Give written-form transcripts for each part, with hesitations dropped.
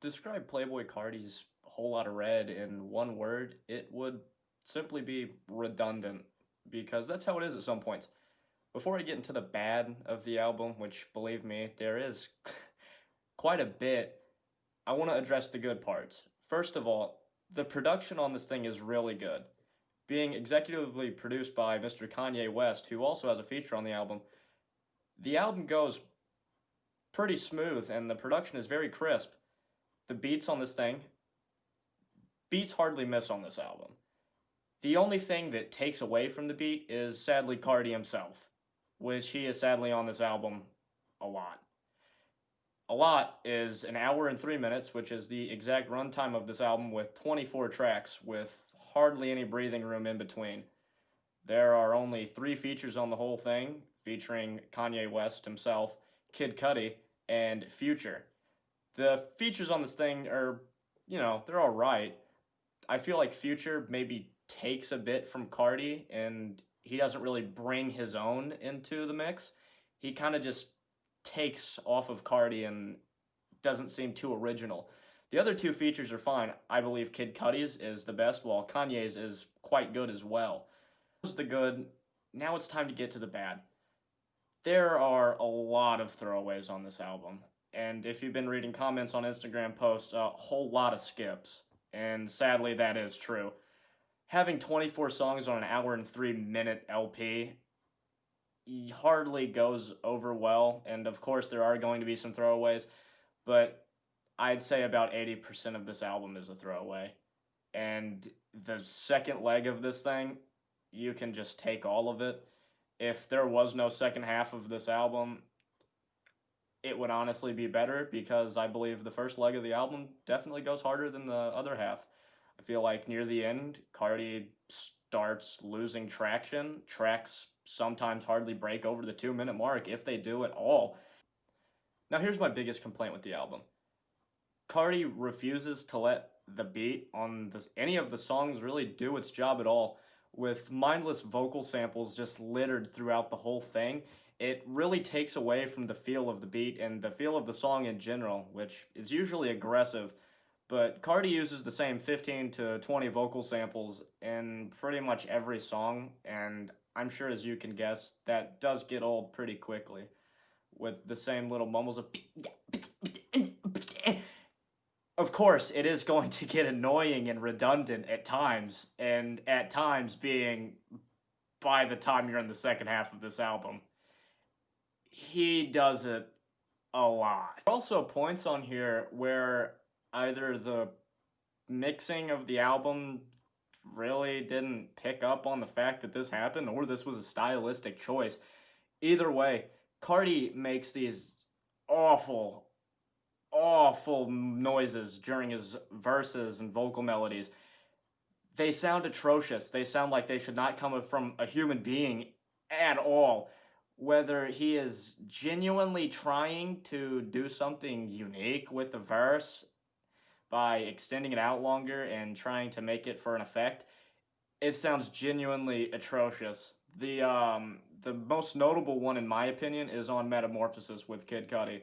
describe Playboi Carti's Whole Lotta Red in one word, it would simply be redundant, because that's how it is at some points. Before I get into the bad of the album, which believe me, there is quite a bit, I want to address the good parts. First of all, the production on this thing is really good. Being executively produced by Mr. Kanye West, who also has a feature on the album goes pretty smooth and the production is very crisp. The beats on this thing, beats hardly miss on this album. The only thing that takes away from the beat is sadly Carti himself, which he is sadly on this album a lot. A lot is an hour and 3 minutes, which is the exact runtime of this album with 24 tracks with hardly any breathing room in between. There are only 3 features on the whole thing, featuring Kanye West himself, Kid Cudi, and Future. The features on this thing are, they're alright. I feel like Future maybe takes a bit from Carti, and he doesn't really bring his own into the mix. He kind of just takes off of Carti and doesn't seem too original. The other 2 features are fine. I believe Kid Cudi's is the best, while Kanye's is quite good as well. That was the good. Now it's time to get to the bad. There are a lot of throwaways on this album, and if you've been reading comments on Instagram posts, a whole lot of skips, and sadly that is true. Having 24 songs on an hour and 3 minute LP hardly goes over well, and of course there are going to be some throwaways, but I'd say about 80% of this album is a throwaway. And the second leg of this thing, you can just take all of it. If there was no second half of this album, it would honestly be better, because I believe the first leg of the album definitely goes harder than the other half. I feel like near the end, Carti starts losing traction. Tracks sometimes hardly break over the 2 minute mark, if they do at all. Now here's my biggest complaint with the album. Carti refuses to let the beat on any of the songs really do its job at all, with mindless vocal samples just littered throughout the whole thing. It really takes away from the feel of the beat and the feel of the song in general, which is usually aggressive, but Carti uses the same 15 to 20 vocal samples in pretty much every song, and I'm sure, as you can guess, that does get old pretty quickly, with the same little mumbles of... Of course, it is going to get annoying and redundant at times, and at times being by the time you're in the second half of this album. He does it a lot. There are also points on here where either the mixing of the album really didn't pick up on the fact that this happened, or this was a stylistic choice. Either way, Carti makes these awful noises during his verses and vocal melodies. They sound atrocious. They sound like they should not come from a human being at all. Whether he is genuinely trying to do something unique with the verse by extending it out longer and trying to make it for an effect, it sounds genuinely atrocious. The most notable one, in my opinion, is on Metamorphosis with Kid Cudi.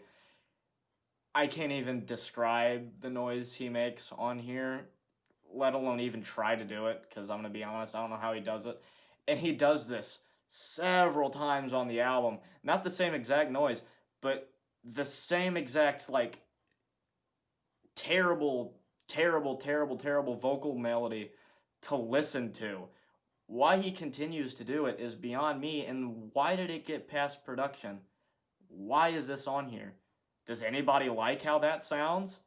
I can't even describe the noise he makes on here, let alone even try to do it, because I'm going to be honest, I don't know how he does it. And he does this several times on the album. Not the same exact noise, but the same exact, terrible vocal melody to listen to. Why he continues to do it is beyond me, and why did it get past production? Why is this on here? Does anybody like how that sounds?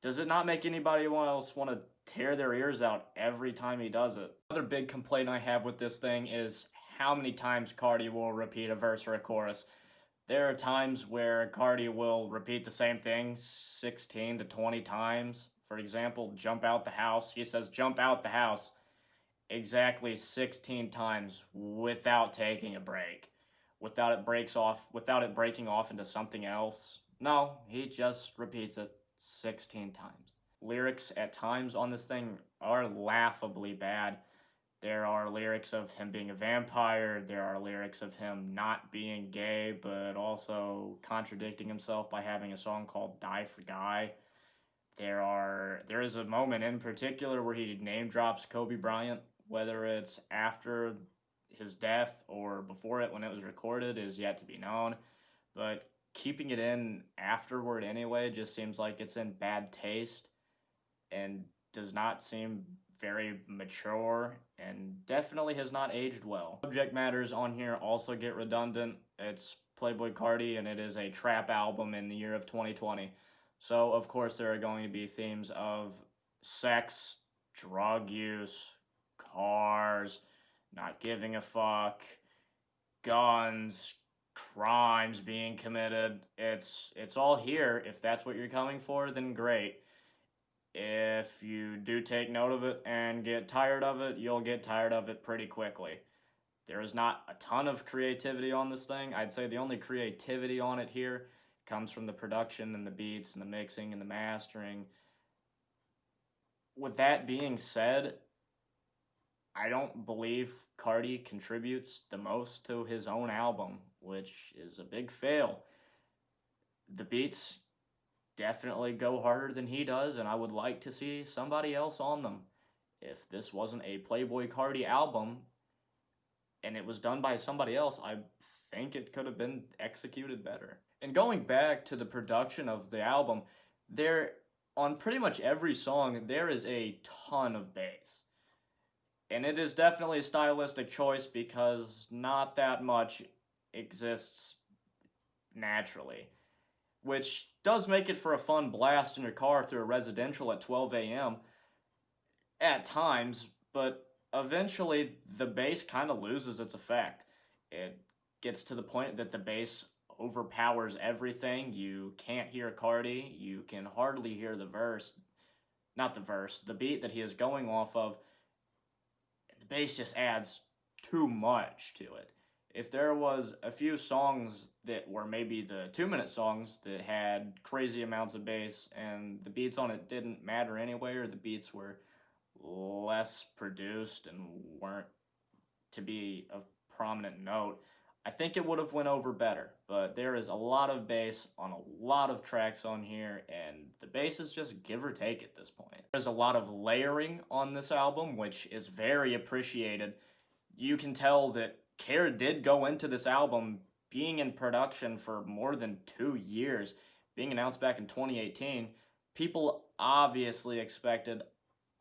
Does it not make anybody else want to tear their ears out every time he does it? Another big complaint I have with this thing is how many times Carti will repeat a verse or a chorus. There are times where Carti will repeat the same thing 16 to 20 times. For example, jump out the house. He says, jump out the house exactly 16 times without taking a break. Without it breaking off into something else. No, he just repeats it 16 times. Lyrics at times on this thing are laughably bad. There are lyrics of him being a vampire. There are lyrics of him not being gay, but also contradicting himself by having a song called Die for Guy. There is a moment in particular where he name drops Kobe Bryant, whether it's after his death or before it when it was recorded is yet to be known. But keeping it in afterward anyway just seems like it's in bad taste and does not seem very mature and definitely has not aged well. Subject matters on here also get redundant. It's Playboi Carti and it is a trap album in the year of 2020. So of course there are going to be themes of sex, drug use, cars, not giving a fuck, guns, crimes being committed. It's all here. If that's what you're coming for, then great. If you do take note of it and get tired of it, you'll get tired of it pretty quickly. There is not a ton of creativity on this thing. I'd say the only creativity on it here comes from the production and the beats and the mixing and the mastering. With that being said, I don't believe Carti contributes the most to his own album, which is a big fail. The beats definitely go harder than he does, and I would like to see somebody else on them. If this wasn't a Playboi Carti album and it was done by somebody else, I think it could have been executed better. And going back to the production of the album, on pretty much every song, there is a ton of bass. And it is definitely a stylistic choice because not that much exists naturally, which does make it for a fun blast in your car through a residential at 12 a.m. at times, but eventually the bass kind of loses its effect. It gets to the point that the bass overpowers everything. You can't hear Carti. You can hardly hear the beat that he is going off of. The bass just adds too much to it. If there was a few songs that were maybe the 2-minute songs that had crazy amounts of bass and the beats on it didn't matter anyway, or the beats were less produced and weren't to be of prominent note, I think it would have went over better. But there is a lot of bass on a lot of tracks on here, and the bass is just give or take at this point. There's a lot of layering on this album, which is very appreciated. You can tell that care did go into this album being in production for more than 2 years, being announced back in 2018. People obviously expected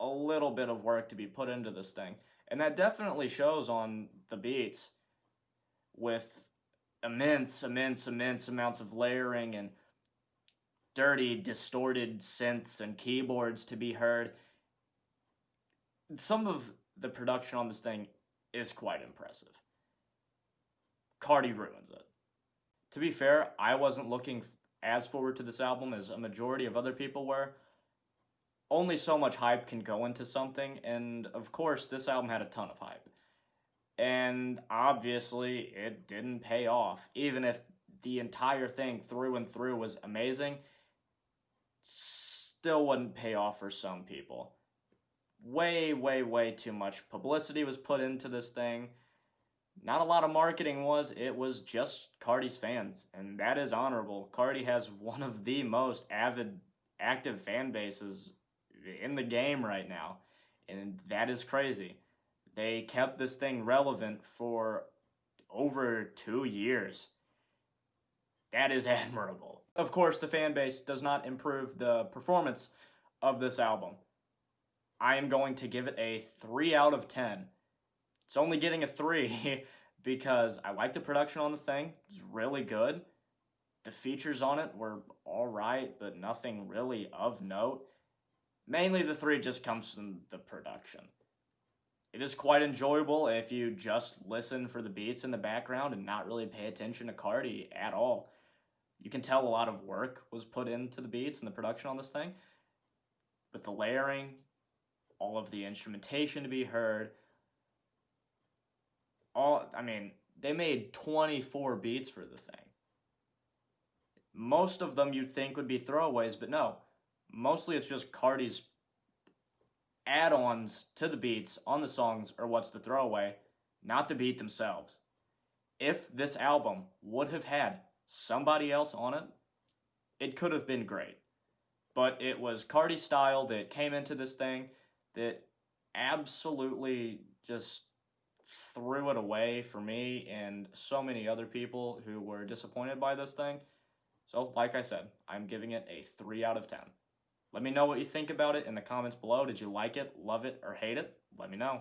a little bit of work to be put into this thing, and that definitely shows on the beats with immense amounts of layering and dirty, distorted synths and keyboards to be heard. Some of the production on this thing is quite impressive. Carti ruins it. To be fair, I wasn't looking as forward to this album as a majority of other people were. Only so much hype can go into something, and of course this album had a ton of hype. And obviously it didn't pay off. Even if the entire thing through and through was amazing, still wouldn't pay off for some people. Way too much publicity was put into this thing. Not a lot of marketing was. It was just Carti's fans, and that is honorable. Carti has one of the most active fan bases in the game right now, and that is crazy. They kept this thing relevant for over 2 years. That is admirable. Of course, the fan base does not improve the performance of this album. I am going to give it a 3 out of 10. It's only getting a 3 because I like the production on the thing. It's really good. The features on it were alright, but nothing really of note. Mainly the 3 just comes from the production. It is quite enjoyable if you just listen for the beats in the background and not really pay attention to Carti at all. You can tell a lot of work was put into the beats and the production on this thing. But the layering, all of the instrumentation to be heard, they made 24 beats for the thing. Most of them you'd think would be throwaways, but no. Mostly it's just Carti's add-ons to the beats on the songs are what's the throwaway, not the beat themselves. If this album would have had somebody else on it, it could have been great. but it was Carti style that came into this thing that absolutely just threw it away for me and so many other people who were disappointed by this thing. So, like I said, I'm giving it a 3 out of 10. Let me know what you think about it in the comments below. Did you like it, love it, or hate it? Let me know.